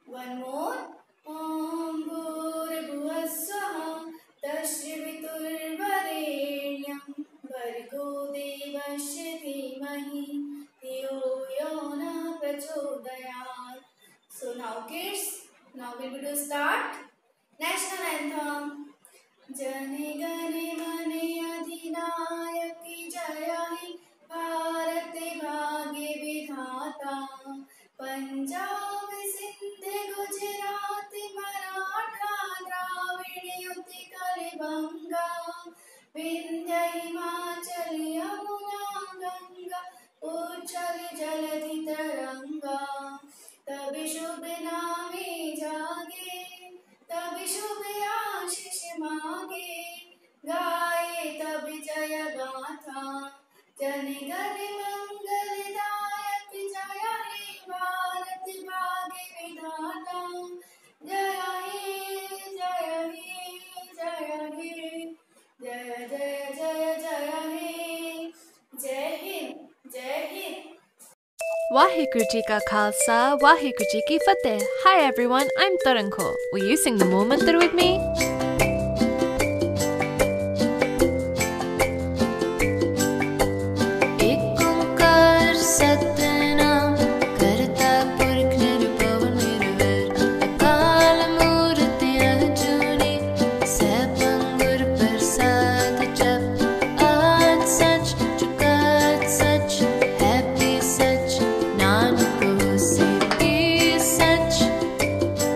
One more. Om Bhurabhuvah Swaha Tashrivituर्वरेण्यं Bhargo Devasya Dhimahi Dhiyo Yo Na Prachodayat. So now kids, now we will start national anthem. जने गने मने अधिनायक जय हे भारत भाग्य विधाता पंजाब सिंध गुजरात मराठा द्राविड़ उत्कल बंगा विंध्य हिमाचल यमुना गंगा उच्चल जलधि तरंगा तब शुभ नामे जागे तब शुभ आशीष मांगे गाए तब जय गाथा जन गण मंगलदायक जय हे भारत भाग्य विधाता जय हे जय हे जय हे जय जय जय जय हे जय हिंद जय Hind. Waheguru Ji Ka Khalsa, Waheguru Ji Ki Fateh. Hi everyone, I'm Taranko. Will you sing the Mool Mantra with me? Ek onkar satnam karta purkh nirbhav nirvair akal murt ajuni sabang gur prasad jap aaj sach jugat sach happy sach Nanak होसी सच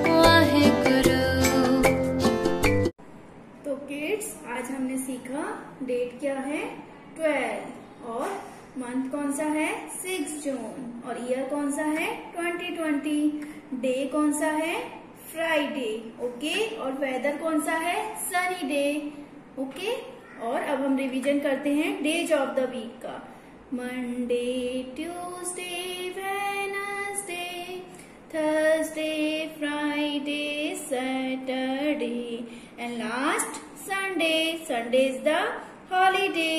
वाहेगुरु। तो kids आज हमने सीखा date क्या है 12 और month कौन सा है 6 जून और ईयर कौन सा है 2020, डे कौन सा है फ्राइडे, ओके, और वेदर कौन सा है सनी डे, ओके। और अब हम रिवीजन करते हैं डेज ऑफ द वीक का। Monday, Tuesday, Wednesday, Thursday, Friday, Saturday and last Sunday. Sunday is the holiday.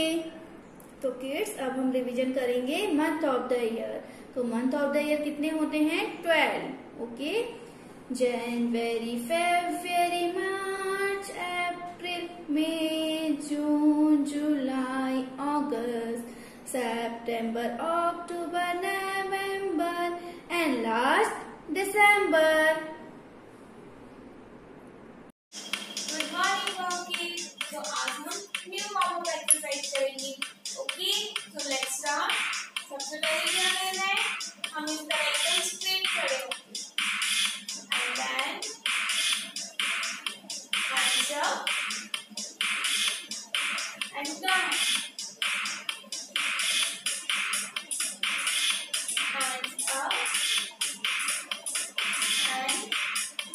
तो किड्स अब हम रिवीजन करेंगे मंथ ऑफ द ईयर। तो मंथ ऑफ द ईयर कितने होते हैं 12, okay. January, February, March, April, May, June, July, August, September, October, November and last December. Good morning okay. तो आज हम न्यू वार्म अप एक्सरसाइज करेंगे, okay. तो let's start. सबसे पहले क्या करना है, हम इस तरह एकदम स्ट्रेट खड़े होंगे and then hands up and down, hands up and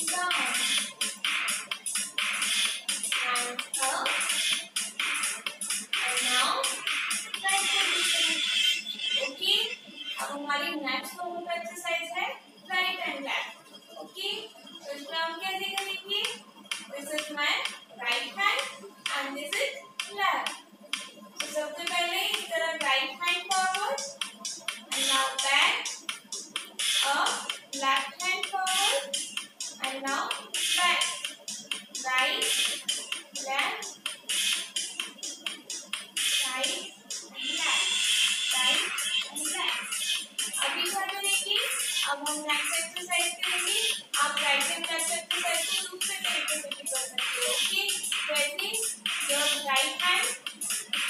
down, hands up and now right position, okay। अब हमारी नेक्स्ट वार्म अप एक्सरसाइज है राइट एंड लेफ्ट, ओके। तो इसमें हम कैसे करेंगे, this is my right hand and this is left. तो सबसे पहले इस तरह right hand forward and now back up, left hand forward and now back, right, left, right and left, right and left। अभी क्या करेंगे, अब हम नेक्स्ट एक्सरसाइज करेंगे। आप राइट एंड लेफ्ट एक्सरसाइज को दूसरे तरीके से भी कर सकते हो, ओके। जैसे your right hand,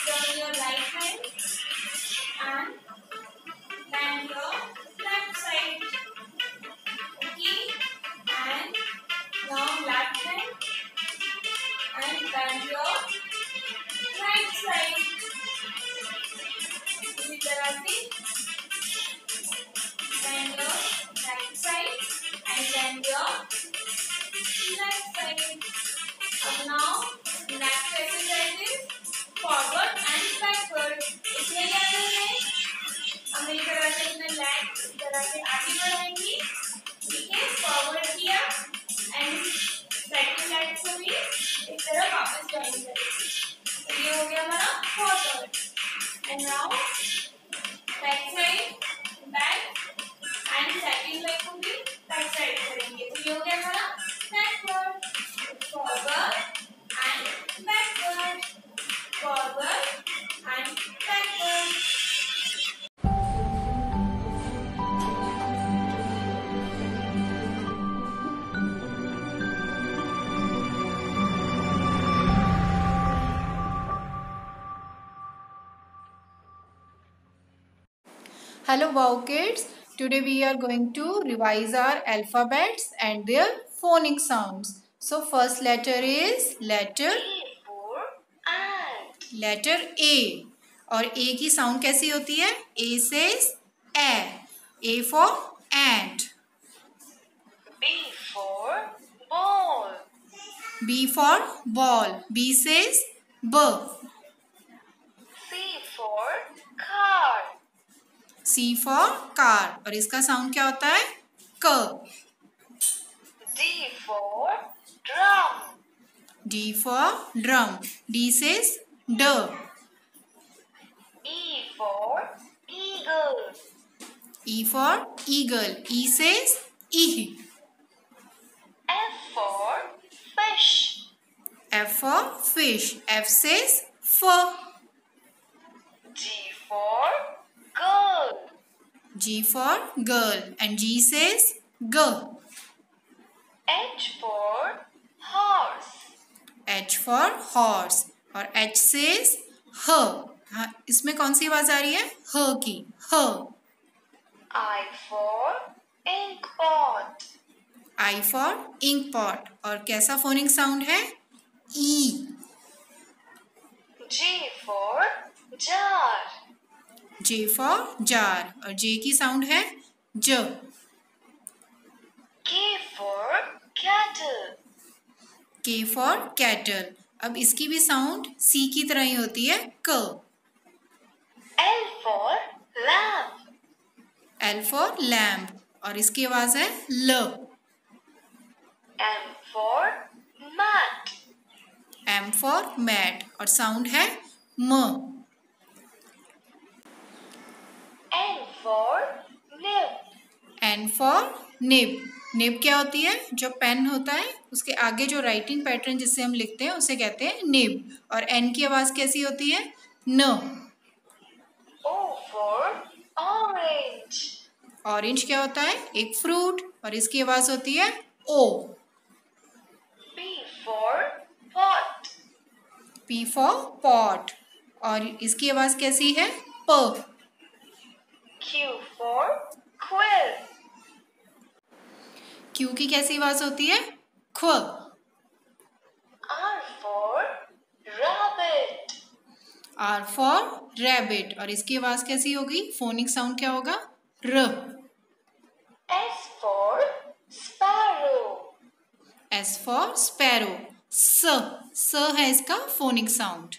turn your right hand and bend your left side, okay, and now left hand and bend your right side, इसी तरह से bend your right side and bend your left side। अब now next exercise is forward and backward। इसमें क्या करना है, हम एक तरह से अपने लेग इस तरह से आगे बढ़ाएंगे, ठीक है, फॉरवर्ड किया एंड सेकंड लेग को भी इस तरह वापस ज्वाइन करेंगे। तो ये हो गया हमारा forward and now back side back and second leg को भी बैक साइड करेंगे। तो Hello wow kids, today we are going to revise our alphabets and their phonic sounds. So first letter is letter A और A की sound कैसी होती है? A says A for ant. B for ball. B for ball. B says B. C for car. C for car और इसका sound क्या होता है? K. D for drum. D for drum. D says D. E for eagle. E for eagle. E says E. F for fish. F for fish. F says F. G for girl. G for girl. And G says G. H for horse. H for horse. और H says H. हाँ, इसमें कौन सी आवाज आ रही है? H की. H. I for ink pot. I for ink pot. और कैसा फोनिक साउंड है? E. J for jar. J for jar. और J की साउंड है J. K for cattle. K for cattle. अब इसकी भी साउंड C की तरह ही होती है K. L for lamp. L for lamp. और इसकी आवाज है L. M for mat. M for mat. और साउंड है M. N for nib. N for nib. Nib क्या होती है? जो पेन होता है उसके आगे जो राइटिंग पैटर्न जिससे हम लिखते हैं उसे कहते हैं निब. और एन की आवाज कैसी होती है? न. O for orange. ऑरेंज क्या होता है? एक फ्रूट. और इसकी आवाज होती है ओ. P for pot. P for pot. और इसकी आवाज कैसी है? प. Q for quill. क्यू की कैसी आवाज होती है? ख्व. R for rabbit. R for rabbit. और इसकी आवाज कैसी होगी? फोनिक साउंड क्या होगा? र. S for sparrow. S for sparrow. स है इसका phonic sound.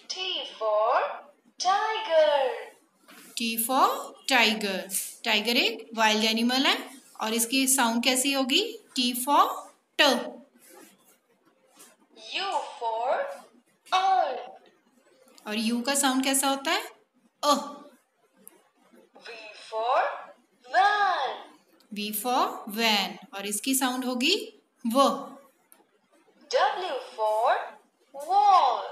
T for tiger. T for tiger. Tiger एक वाइल्ड एनिमल है और इसकी साउंड कैसी होगी? T for ट. U for earth. और U का साउंड कैसा होता है? अ. V for van. V for van. और इसकी साउंड होगी व. W for wall.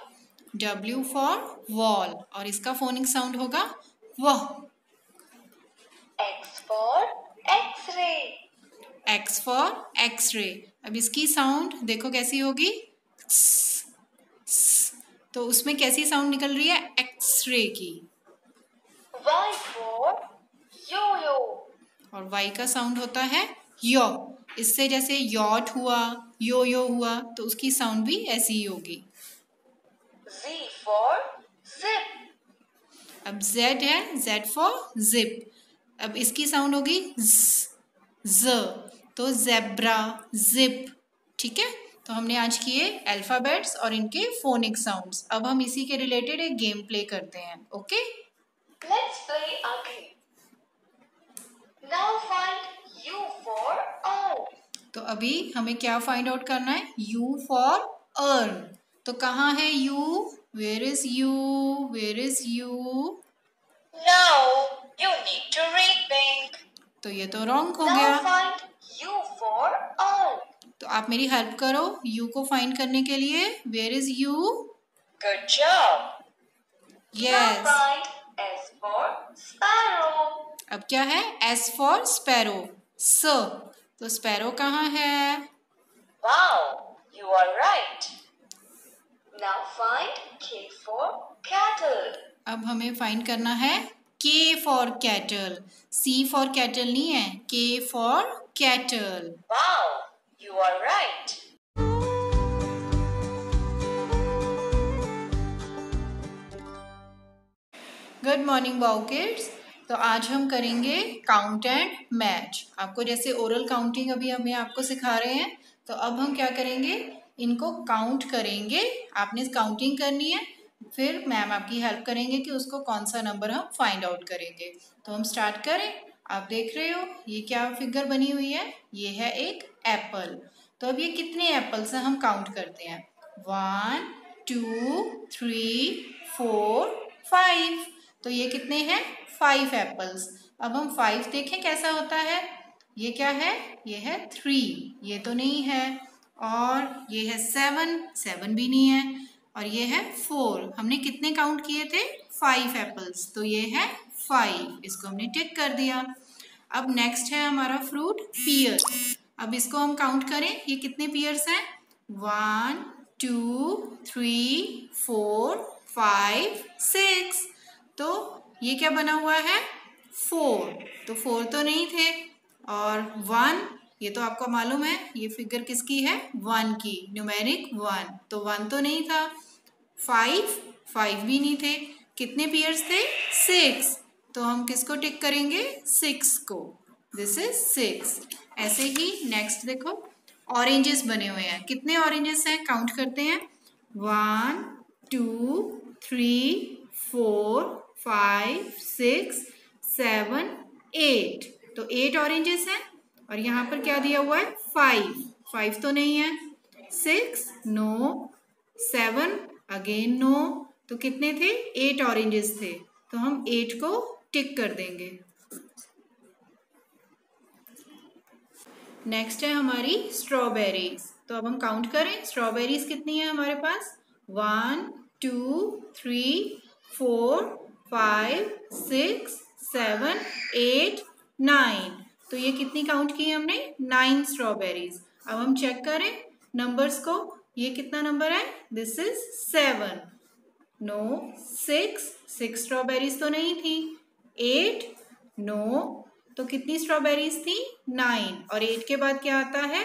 W for wall. और इसका फोनिक साउंड होगा व. X for x-ray. X for x-ray. अब इसकी साउंड देखो कैसी होगी? तो उसमें कैसी साउंड निकल रही है? एक्स-रे की. Y for yo-yo. और Y का साउंड होता है यो. इससे जैसे यॉट हुआ, यो हुआ, तो उसकी साउंड भी ऐसी ही होगी. Z for zip. अब Z है, Z for zip. अब इसकी साउंड होगी ज. तो ज़ेब्रा, जिप. ठीक है, तो हमने आज किए अल्फाबेट्स और इनके फोनिक साउंड्स. अब हम इसी के रिलेटेड एक गेम प्ले करते हैं. Okay? Let's play a game. Now find U for earth. तो अभी हमें क्या फाइंड आउट करना है? U for urn. तो कहाँ है U? Where is U? Where is U? No, you need to rethink. तो ये तो रॉन्ग हो Now गया. find U for earth. तो आप मेरी हेल्प करो U को फाइंड करने के लिए. Where is U? Good job. Now yes. find S for sparrow. अब क्या है? S for sparrow. स. तो स्पैरो कहाँ है? Wow, you are right. Now find K for cattle. अब हमें फाइंड करना है K for cattle, C for cattle नहीं है, K for cattle. Wow, you are right. Good morning wow kids. तो आज हम करेंगे काउंट एंड मैच। आपको जैसे ओरल काउंटिंग अभी हमें आपको सिखा रहे हैं, तो अब हम क्या करेंगे, इनको काउंट करेंगे। आपने काउंटिंग करनी है, फिर मैम आपकी हेल्प करेंगे कि उसको कौन सा नंबर हम फाइंड आउट करेंगे। तो हम स्टार्ट करें। आप देख रहे हो ये क्या फिगर बनी हुई है, ये है एक एप्पल। तो अब ये कितने एप्पल्स हैं हम काउंट करते हैं। 1 2 3 4 5। तो ये कितने हैं, 5 एप्पल्स। अब हम 5 देखें कैसा होता है। ये क्या है, ये है 3, ये तो नहीं है। और ये है 7 भी नहीं है। और ये है 4, हमने कितने काउंट किए थे, 5 एप्पल्स। तो ये है 5, इसको हमने टिक कर दिया। अब नेक्स्ट है हमारा फ्रूट पियर। अब इसको हम काउंट करें, ये कितने पियर्स हैं। 1 2 3 4 5 6। तो ये क्या बना हुआ है, 4। तो 4 तो नहीं थे। और 1, ये तो आपको मालूम है ये फिगर किसकी है, 1 की, न्यूमेरिक 1। तो 1 तो नहीं था। 5 भी नहीं थे। कितने पेयर्स थे, 6। तो हम किसको टिक करेंगे, 6 को। This is 6। ऐसे ही नेक्स्ट देखो, ऑरेंजेस बने हुए हैं। कितने ऑरेंजेस हैं, काउंट करते हैं। 1 2 3 4 5 6 7 8। तो 8 ऑरेंजेस हैं। और यहाँ पर क्या दिया हुआ है, 5 तो नहीं है। 6 नो, 7 अगेन नो। तो कितने थे, 8 ऑरेंजेस थे। तो हम 8 को टिक कर देंगे। नेक्स्ट है हमारी स्ट्रॉबेरीज। तो अब हम काउंट करें, स्ट्रॉबेरीज कितनी है हमारे पास। 1 2 3 4 5 6 7 8 9। तो ये कितनी काउंट की हमने, 9 स्ट्रॉबेरीज। अब हम चेक करें नंबर्स को, ये कितना नंबर है, दिस इज 7। नो, 6 स्ट्रॉबेरीज तो नहीं थी। 8 नो, तो कितनी स्ट्रॉबेरीज थी, 9। और 8 के बाद क्या आता है,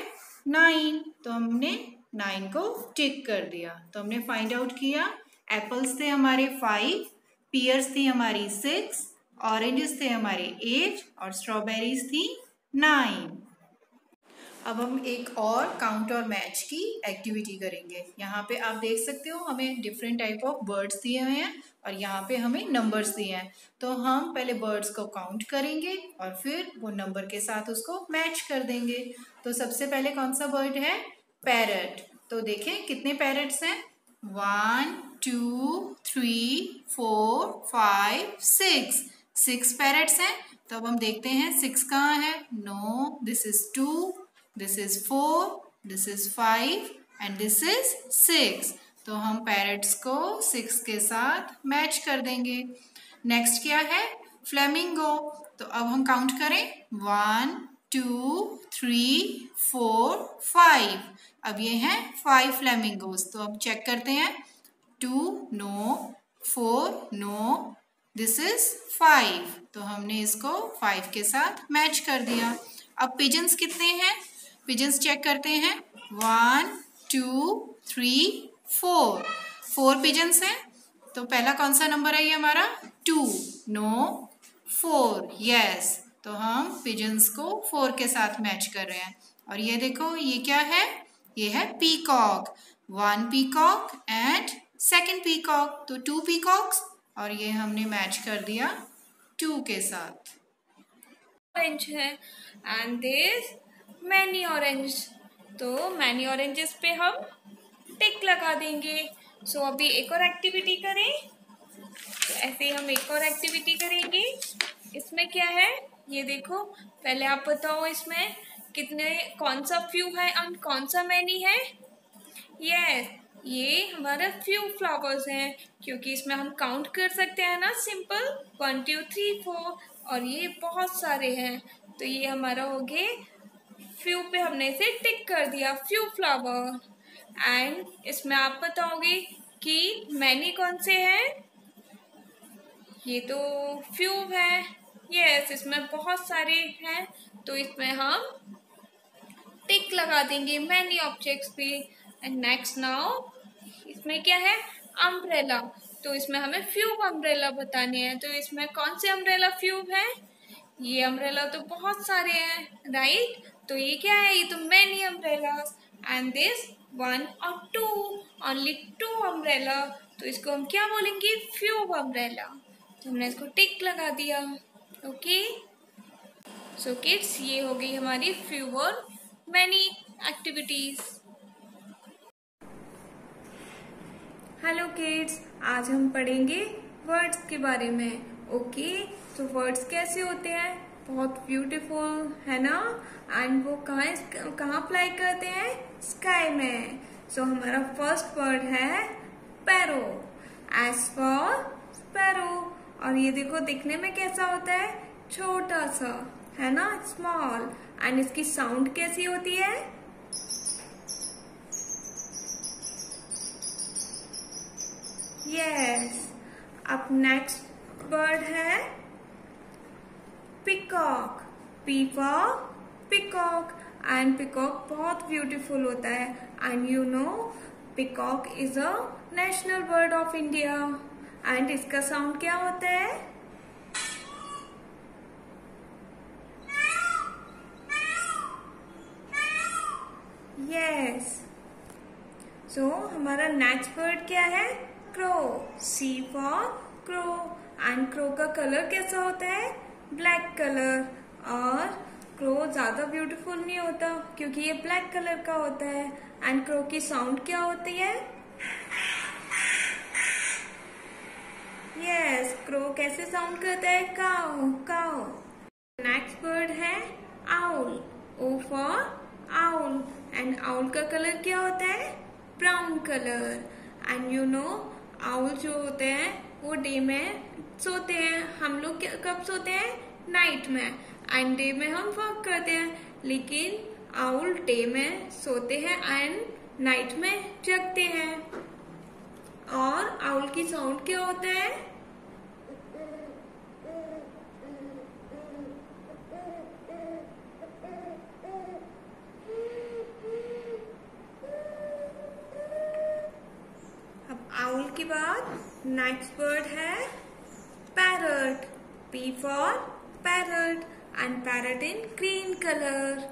9। तो हमने 9 को टिक कर दिया। तो हमने फाइंड आउट किया, एप्पल्स थे हमारे 5, पियर्स थी हमारी 6, ऑरेंजेस थे हमारे 8 और स्ट्रॉबेरीज थी 9। अब हम एक और काउंट और मैच की एक्टिविटी करेंगे। यहाँ पे आप देख सकते हो हमें डिफरेंट टाइप ऑफ बर्ड्स दिए हुए हैं और यहाँ पे हमें नंबर्स दिए हैं। तो हम पहले बर्ड्स को काउंट करेंगे और फिर वो नंबर के साथ उसको मैच कर देंगे। तो सबसे पहले कौन सा बर्ड है, पैरट। तो देखें कितने पैरट्स हैं, 1 2 3 4 5 6। 6 पैरट्स हैं। तो अब हम देखते हैं 6 कहाँ है, no, this is 2, this is 4, this is 5 and this is 6। तो हम पैरट्स को 6 के साथ मैच कर देंगे। नेक्स्ट क्या है, फ्लेमिंगो। तो अब हम काउंट करें, 1 2 3 4 5। अब ये हैं 5 फ्लेमिंगोज। तो अब चेक करते हैं, 2 नो, 4 नो, दिस इज 5। तो हमने इसको 5 के साथ मैच कर दिया। अब पिजन्स कितने हैं, पिजन्स चेक करते हैं, 1 2 3 4 पिजन्स हैं। तो पहला कौन सा नंबर है ये हमारा, 2 नो 4 यस। तो हम पिजन्स को 4 के साथ मैच कर रहे हैं। और ये देखो ये क्या है, ये है peacock. 1 peacock and 2nd peacock, तो 2 पीकॉक्स। और ये हमने मैच कर दिया 2 के साथ। ऑरेंज है एंड दिस मैनी ऑरेंज। तो मैनी ऑरेंजेस पे हम टिक लगा देंगे। सो अभी एक और एक्टिविटी करें। तो ऐसे ही हम एक और एक्टिविटी करेंगे। इसमें क्या है ये देखो, पहले आप बताओ इसमें कितने, कौन सा फ्यू है और कौन सा मैनी है। यस, ये हमारा फ्यू फ्लावर्स हैं क्योंकि इसमें हम काउंट कर सकते हैं ना, सिंपल 1 2 3 4। और ये बहुत सारे हैं, तो ये हमारा हो गए फ्यू पे हमने इसे टिक कर दिया, फ्यू फ्लावर। एंड इसमें आप बताओगे कि मैनी कौन से हैं। ये तो फ्यूब है। यस, इसमें बहुत सारे हैं, तो इसमें हम टिक लगा देंगे मैनी ऑब्जेक्ट्स पे। एंड नेक्स्ट नाउ इसमें क्या है, अम्ब्रेला। तो इसमें हमें फ्यूब अम्ब्रेला बताने हैं। तो इसमें कौन से अम्ब्रेला फ्यूब है? ये अम्ब्रेला तो बहुत सारे हैं, राइट? तो ये क्या है, ये तो मैनी अम्ब्रेलास। एंड दिस 1 और 2, ओनली 2 अम्ब्रेला। तो इसको हम क्या बोलेंगे, फ्यूब अम्ब्रेला। तो हमने इसको टिक लगा दिया। ओके, सो किड्स, ये हो गई हमारी फ्यूब और मैनी एक्टिविटीज। हेलो किड्स, आज हम पढ़ेंगे वर्ड्स के बारे में। ओके, तो वर्ड्स कैसे होते हैं, बहुत ब्यूटीफुल है ना। एंड वो कहाँ अप्लाई करते हैं, स्काई में। सो हमारा फर्स्ट वर्ड है पैरो। S for sparrow. और ये देखो दिखने में कैसा होता है, छोटा सा है ना, स्मॉल। एंड इसकी साउंड कैसी होती है, यस। अब नेक्स्ट बर्ड है peacock. P for peacock. And peacock बहुत ब्यूटीफुल होता है। And you no peacock is a national bird of India. And इसका साउंड क्या होता है, यस। सो हमारा नेक्स्ट वर्ड क्या है, crow. C for crow. And crow का कलर कैसा होता है, ब्लैक कलर। और क्रो ज्यादा ब्यूटीफुल नहीं होता क्योंकि ये ब्लैक कलर का होता है। एंड क्रो की साउंड क्या होती है, यस। क्रो कैसे साउंड करता है, काऊ काऊ। नेक्स्ट वर्ड है owl. O for owl. And owl का कलर क्या होता है, brown colour. And you know owl जो होते हैं वो डे में सोते हैं। हम लोग कब सोते हैं, नाइट में। एंड डे में हम वर्क करते हैं। लेकिन आउल डे में सोते हैं एंड नाइट में जगते हैं। और आउल की साउंड क्या होता है, आउल के बाद नेक्स्ट वर्ड है parrot. P for parrot. And parrot in green colour.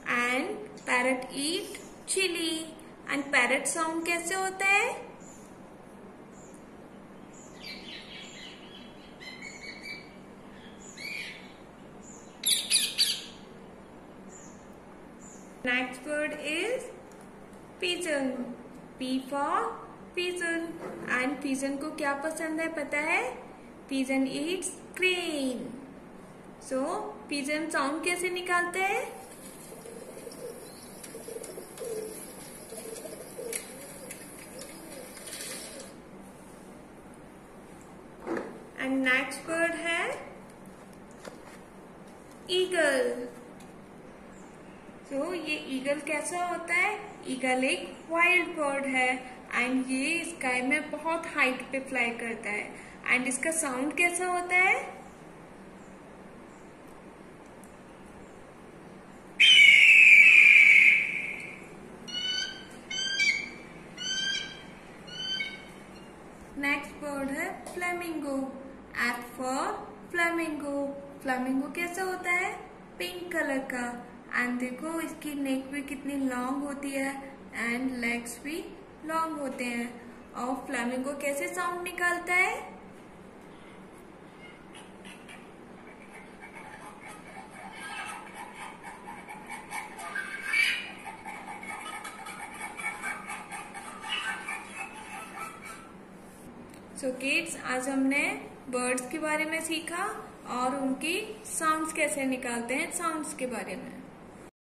And parrot eat chilli. And parrot sound कैसे होता है, next word is pigeon. P for pigeon. And pigeon को क्या पसंद है पता है, pigeon eats grain. So pigeon sound कैसे निकालते हैं, एंड नेक्स्ट वर्ड है ईगल। तो ये ईगल कैसा होता है, ईगल एक वाइल्ड बर्ड है। एंड ये स्काई में बहुत हाइट पे फ्लाई करता है। एंड इसका साउंड कैसा होता है, नेक्स्ट वर्ड है flamingo. F for flamingo. Flamingo कैसा होता है, पिंक कलर का। एंड देखो इसकी नेक भी कितनी लॉन्ग होती है एंड लेग्स भी लॉन्ग होते हैं। और फ्लेमिंगो कैसे साउंड निकालता है, सो किड्स, आज हमने बर्ड्स के बारे में सीखा और उनकी साउंड्स कैसे निकालते हैं, साउंड्स के बारे में।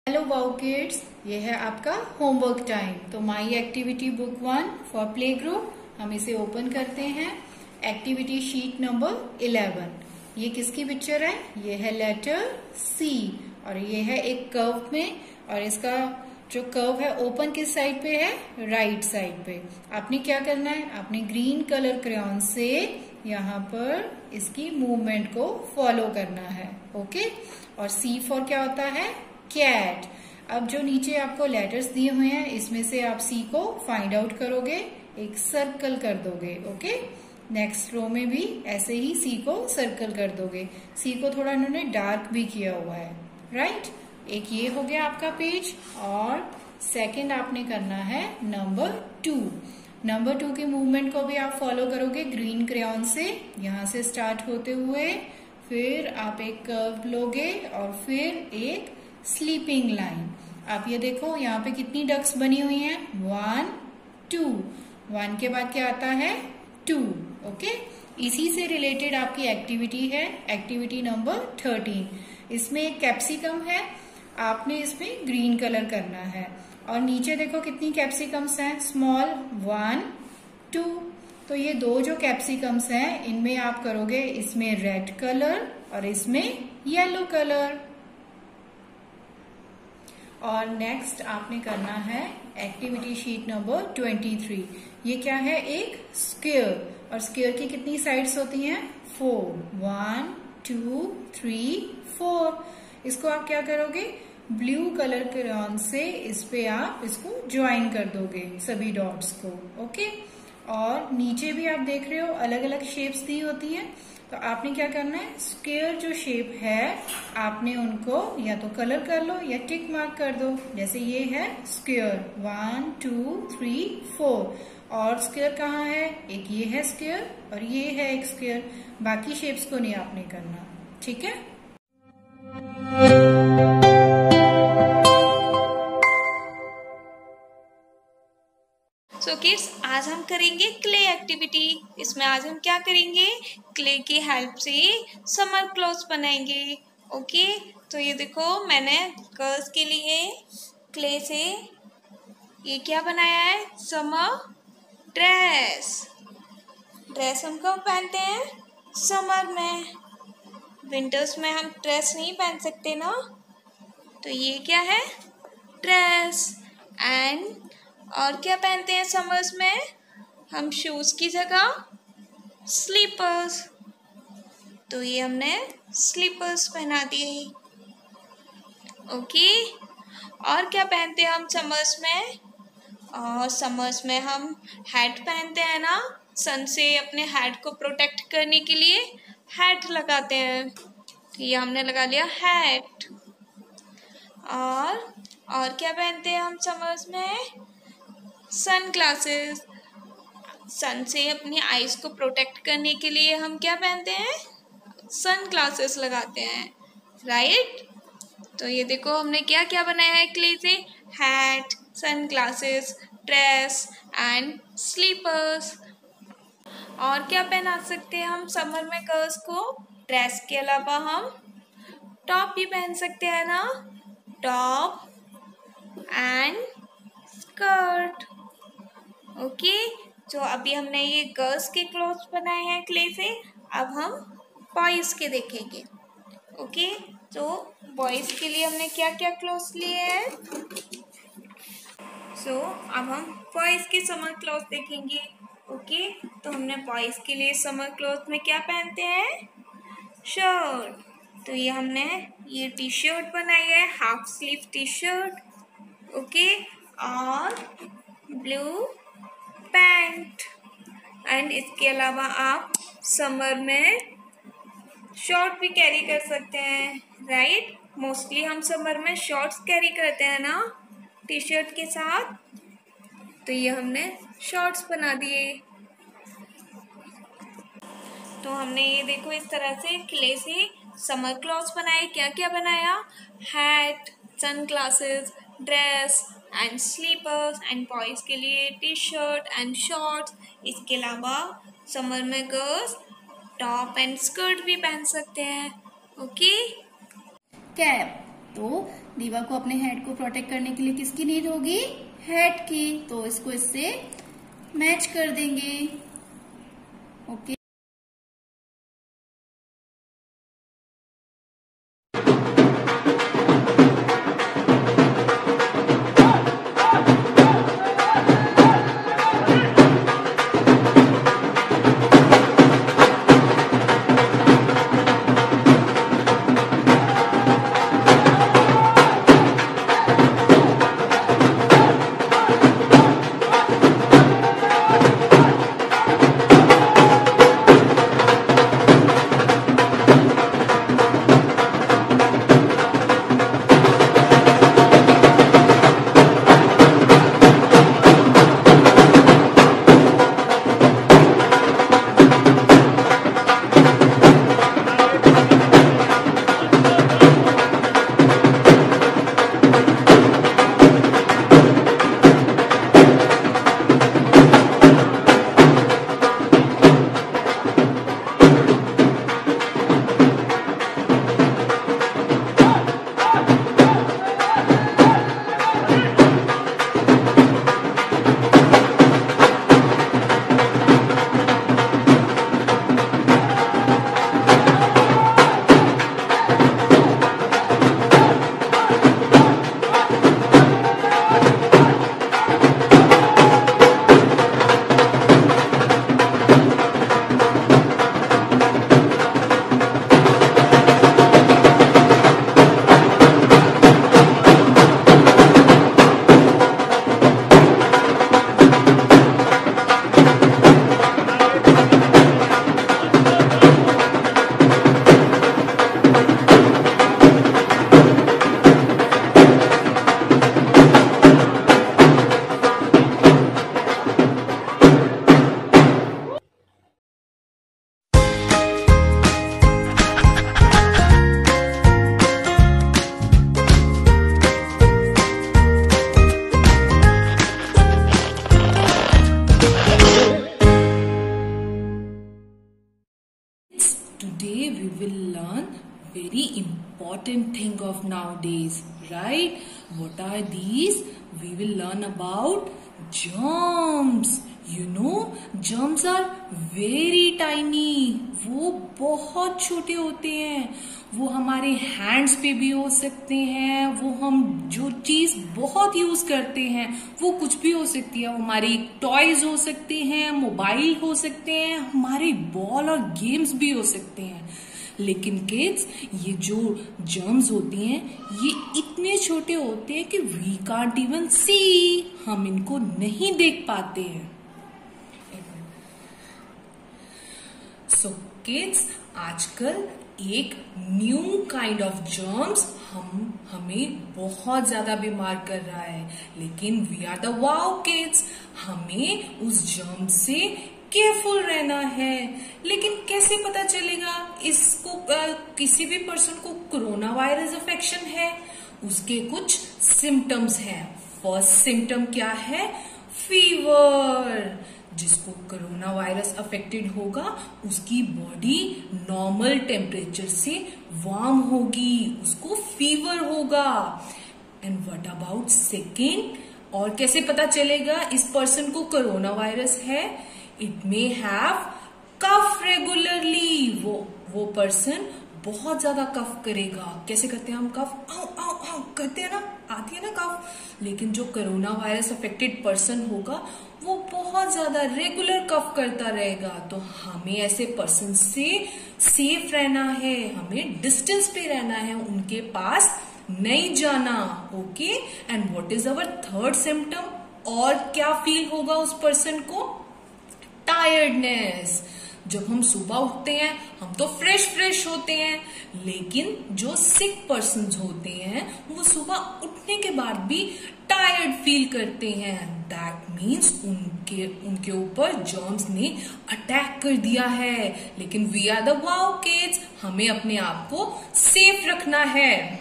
हेलो वाओ किड्स, ये है आपका होमवर्क टाइम। तो my activity book 1 for play group, हम इसे ओपन करते हैं। Activity sheet number 11। ये किसकी पिक्चर है, ये है लेटर सी और ये है एक कर्व में। और इसका जो कर्व है ओपन किस साइड पे है, राइट साइड पे। आपने क्या करना है, आपने ग्रीन कलर क्रेयॉन से यहाँ पर इसकी मूवमेंट को फॉलो करना है। ओके, और C फॉर क्या होता है? कैट। अब जो नीचे आपको लेटर्स दिए हुए हैं इसमें से आप C को फाइंड आउट करोगे, एक सर्कल कर दोगे। ओके, नेक्स्ट रो में भी ऐसे ही C को सर्कल कर दोगे। C को थोड़ा इन्होंने डार्क भी किया हुआ है, राइट। एक ये हो गया आपका पेज। और सेकंड आपने करना है नंबर 2। नंबर 2 के मूवमेंट को भी आप फॉलो करोगे ग्रीन क्रेयॉन से। यहां से स्टार्ट होते हुए फिर आप एक कर्व लोगे और फिर एक स्लीपिंग लाइन। आप ये देखो यहाँ पे कितनी डक्स बनी हुई हैं? 1 2। 1 के बाद क्या आता है? 2। ओके, इसी से रिलेटेड आपकी एक्टिविटी है, एक्टिविटी नंबर 13। इसमें एक कैप्सिकम है, आपने इसमें ग्रीन कलर करना है। और नीचे देखो कितनी कैप्सिकम्स हैं? स्मॉल 1 2। तो ये 2 जो कैप्सिकम्स हैं इनमें आप करोगे इसमें रेड कलर और इसमें येलो कलर। और नेक्स्ट आपने करना है एक्टिविटी शीट नंबर 23। ये क्या है? एक स्क्वायर। और स्क्वायर की कितनी साइड्स होती हैं? 4। 1 2 3 4। इसको आप क्या करोगे? ब्लू कलर क्रेयॉन से इस पे आप इसको ज्वाइन कर दोगे सभी डॉट्स को। ओके, और नीचे भी आप देख रहे हो अलग अलग शेप्स दी होती हैं। तो आपने क्या करना है? स्क्वायर जो शेप है आपने उनको या तो कलर कर लो या टिक मार्क कर दो। जैसे ये है स्क्वायर 1 2 3 4। और स्क्वायर कहाँ है? एक ये है स्क्वायर और ये है एक स्क्वायर। बाकी शेप्स को नहीं आपने करना, ठीक है। सो किड्स, आज हम करेंगे क्ले एक्टिविटी। इसमें आज हम क्या करेंगे? क्ले की हेल्प से समर क्लॉथ्स बनाएंगे। ओके, तो ये देखो मैंने गर्ल्स के लिए क्ले से ये क्या बनाया है? Summer dress. ड्रेस हम कब पहनते हैं? समर में। विंटर्स में हम ड्रेस नहीं पहन सकते ना। तो ये क्या है? ड्रेस। एंड और क्या पहनते हैं समर्स में? हम शूज की जगह स्लीपर्स। तो ये हमने स्लीपर्स पहना दिए। ओके, और क्या पहनते हैं हम समर्स में? और समर्स में हम हैट पहनते हैं ना, सन से अपने हैट को प्रोटेक्ट करने के लिए हैट लगाते हैं। तो ये हमने लगा लिया हैट। और क्या पहनते हैं हम समर्स में? Sun glasses. सन से अपनी आईज को प्रोटेक्ट करने के लिए हम क्या पहनते हैं? सन ग्लासेस लगाते हैं, राइट। तो ये देखो हमने क्या क्या बनाया है क्ले से? Hat, sunglasses, dress and slippers. और क्या पहना सकते हैं हम समर में गर्ल्स को? ड्रेस के अलावा हम टॉप भी पहन सकते हैं ना, टॉप एंड स्कर्ट। ओके, तो अभी हमने ये गर्ल्स के क्लॉथ्स बनाए हैं क्ले से। अब हम बॉयज़ के देखेंगे। ओके, तो बॉयज़ के लिए हमने क्या क्या क्लॉथ्स लिए हैं? सो अब हम बॉयज़ के समर क्लॉथ देखेंगे। ओके, तो हमने बॉयज़ के लिए समर क्लॉथ में क्या पहनते हैं? शर्ट। तो ये हमने ये टी शर्ट बनाई है, half sleeve T shirt. Okay, और ब्लू पैंट। एंड इसके अलावा आप समर में शॉर्ट भी कैरी कर सकते हैं, राइट। मोस्टली हम समर में शॉर्ट्स कैरी करते हैं ना टी शर्ट के साथ। तो ये हमने शॉर्ट्स बना दिए। तो हमने ये देखो इस तरह से क्ले से समर क्लॉथ्स बनाए। क्या क्या बनाया? Hat, sunglasses, dress and slippers. And boys के लिए टी शर्ट एंड शॉर्ट्स। इसके अलावा समर में गर्ल्स टॉप एंड स्कर्ट भी पहन सकते हैं। Okay, cap. तो दीवा को अपने हेड को प्रोटेक्ट करने के लिए किसकी नीड होगी? हेड की। तो इसको इससे मैच कर देंगे। Okay, important thing of nowadays, right? What are these? We will learn about germs. You know, germs are very tiny. वो बहुत छोटे होते हैं. वो हमारे हैंड्स पे भी हो सकते हैं. वो हम जो चीज बहुत यूज करते हैं वो कुछ भी हो सकती है. वो हमारी टॉयज हो सकते हैं, मोबाइल हो सकते हैं, हमारे बॉल और गेम्स भी हो सकते हैं. लेकिन किड्स, ये जो जर्म्स होती हैं ये इतने छोटे होते हैं कि वी कांट इवन सी. हम इनको नहीं देख पाते हैं. सो किड्स, आजकल एक न्यू काइंड ऑफ जर्म्स हमें बहुत ज्यादा बीमार कर रहा है. लेकिन we are the wow kids, हमें उस जर्म से केयरफुल रहना है. लेकिन कैसे पता चलेगा इसको किसी भी पर्सन को कोरोना वायरस इन्फेक्शन है? उसके कुछ सिम्टम्स हैं. फर्स्ट सिम्टम क्या है? फीवर. जिसको कोरोना वायरस अफेक्टेड होगा उसकी बॉडी नॉर्मल टेम्परेचर से वार्म होगी, उसको फीवर होगा. And what about second? और कैसे पता चलेगा इस पर्सन को कोरोना वायरस है? It may have cough regularly. वो पर्सन बहुत ज्यादा कफ करेगा. कैसे करते हैं हम कफ? आओ आओ आओ करते हैं ना, आती है ना कफ. लेकिन जो कोरोना वायरस अफेक्टेड पर्सन होगा वो बहुत ज्यादा रेगुलर कफ करता रहेगा. तो हमें ऐसे पर्सन से सेफ रहना है, हमें डिस्टेंस पे रहना है, उनके पास नहीं जाना. Okay. And what is our third symptom? और क्या फील होगा उस पर्सन को? टायर्डनेस. जब हम सुबह उठते हैं हम तो फ्रेश होते हैं. लेकिन जो सिक पर्सन्स होते हैं वो सुबह उठने के बाद भी टायर्ड फील करते हैं. दैट मीन्स उनके ऊपर जर्म्स ने अटैक कर दिया है. लेकिन we are the wow kids, हमें अपने आप को सेफ रखना है.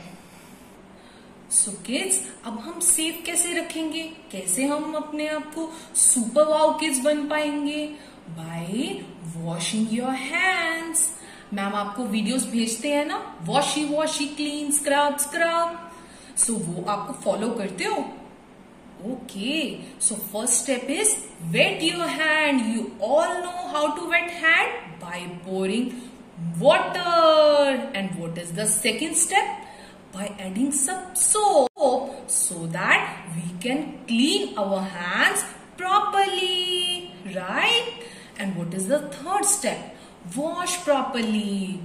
सो किड्स, अब हम सेफ कैसे रखेंगे? कैसे हम अपने आप को सुपर वाओ किड्स बन पाएंगे? Bye washing your hands. Ma'am आपको वीडियोस भेजते हैं ना, वॉशी क्लीन स्क्रब. सो वो आपको फॉलो करते हो? Okay. So first step is wet your hand. You all know how to wet hand? By pouring water. And what is the second step? By adding some soap so that we can clean our hands properly, right? And what is the third step? Wash properly.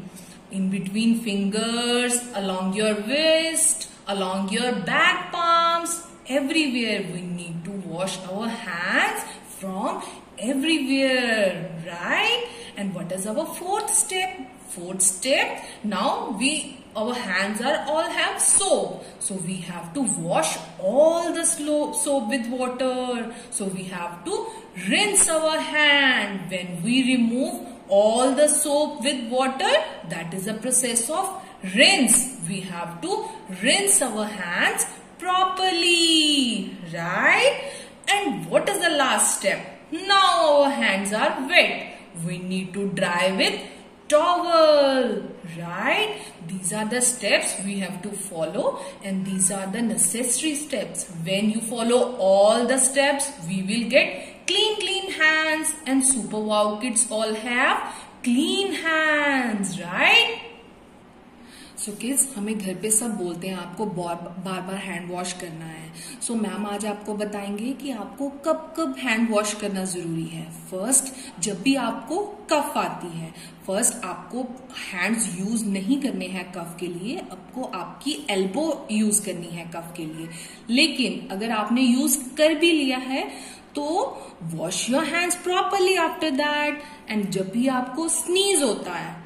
In between fingers, along your wrist, along your back palms, everywhere we need to wash our hands from everywhere, right? And what is our fourth step? Fourth step, now our hands are all have soap, so we have to wash all the soap with water. So we have to rinse our hand. When we remove all the soap with water, that is a process of rinse. We have to rinse our hands properly, right? And what is the last step? Now our hands are wet. We need to dry with towel, right? These are the steps we have to follow, and these are the necessary steps. When you follow all the steps, we will get clean hands, and super wow kids all have clean hands, right? So kids, हमें घर पे सब बोलते हैं आपको बार hand wash करना है. So ma'am आज आपको बताएंगे कि आपको कब हैंड वॉश करना जरूरी है. फर्स्ट, जब भी आपको कफ आती है, फर्स्ट आपको हैंड्स यूज नहीं करने हैं कफ के लिए, आपको आपकी एल्बो यूज करनी है कफ के लिए. लेकिन अगर आपने यूज कर भी लिया है तो wash your hands properly after that. And जब भी आपको स्नीज होता है,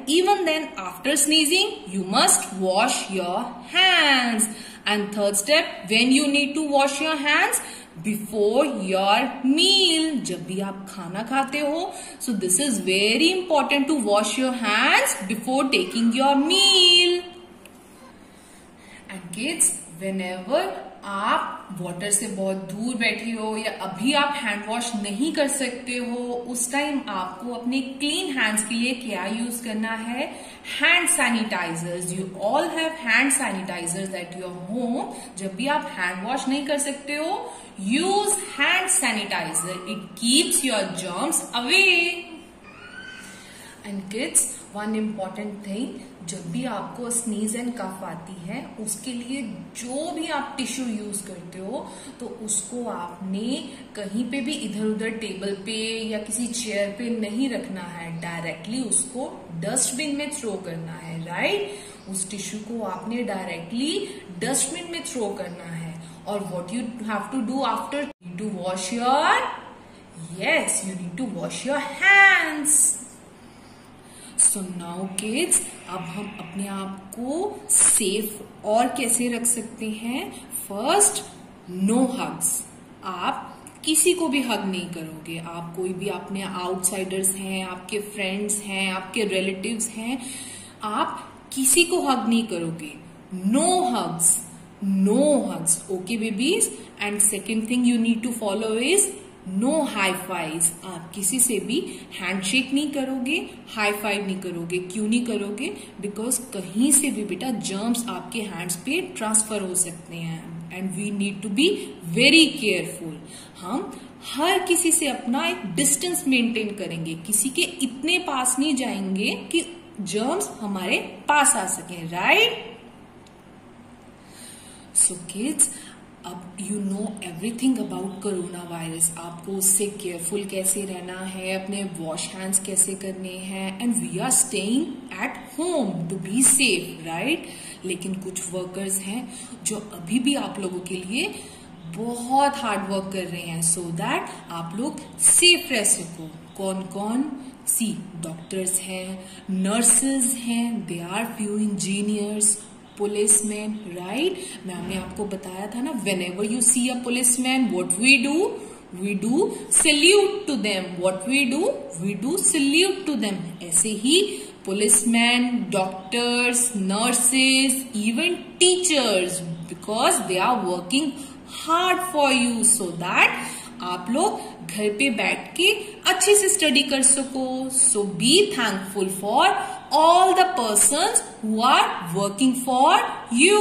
even then after sneezing you must wash your hands. And third step, when you need to wash your hands? Before your meal. जब भी आप खाना खाते हो, so this is very important to wash your hands before taking your meal. And kids, whenever आप water से बहुत दूर बैठे हो या अभी आप हैंड वॉश नहीं कर सकते हो, उस टाइम आपको अपने क्लीन हैंड्स के लिए क्या यूज करना है? Hand sanitisers. You all have hand sanitisers at your home. जब भी आप हैंड वॉश नहीं कर सकते हो, use hand sanitiser. It keeps your germs away. And kids, one important thing, जब भी आपको स्नीज एंड कफ आती है, उसके लिए जो भी आप टिश्यू यूज करते हो, तो उसको आपने कहीं पे भी इधर उधर टेबल पे या किसी चेयर पे नहीं रखना है. डायरेक्टली उसको डस्टबिन में थ्रो करना है. राइट? उस टिश्यू को आपने डायरेक्टली डस्टबिन में थ्रो करना है. और what you have to do after? To wash your, yes, you need to wash your hands. So now kids, अब हम अपने आप को सेफ और कैसे रख सकते हैं? First, no hugs. आप किसी को भी हग नहीं करोगे. आप कोई भी अपने आउटसाइडर्स हैं, आपके फ्रेंड्स हैं, आपके रिलेटिव्स हैं, आप किसी को हग नहीं करोगे. No hugs, no hugs. Okay babies? And second thing you need to follow is no high five. आप किसी से भी हैंडशेक नहीं करोगे, हाई फाइव नहीं करोगे. क्यों नहीं करोगे? बिकॉज कहीं से भी बेटा जर्म्स आपके हैंड्स पे ट्रांसफर हो सकते हैं. And we need to be very careful. हम हर किसी से अपना एक डिस्टेंस मेंटेन करेंगे. किसी के इतने पास नहीं जाएंगे कि जर्म्स हमारे पास आ सके. राइट? सो किड्स, अब you know everything about corona virus. आपको उससे केयरफुल कैसे रहना है, अपने वॉश हैंड्स कैसे करने हैं. And we are staying at home to be safe. Right? लेकिन कुछ वर्कर्स हैं जो अभी भी आप लोगों के लिए बहुत हार्ड वर्क कर रहे हैं सो दैट आप लोग सेफ रह सको. कौन कौन? सी, डॉक्टर्स हैं, नर्सेज हैं, they are few engineers, policeman. Right? Ma'am ने आपको बताया था ना, whenever you see a policeman, what we do? We do salute to them. What we do? We do salute to them. ऐसे ही policemen, doctors, nurses, even teachers, because they are working hard for you so that आप लोग घर पे बैठ के अच्छे से study कर सको. So be thankful for all the persons who are working for you.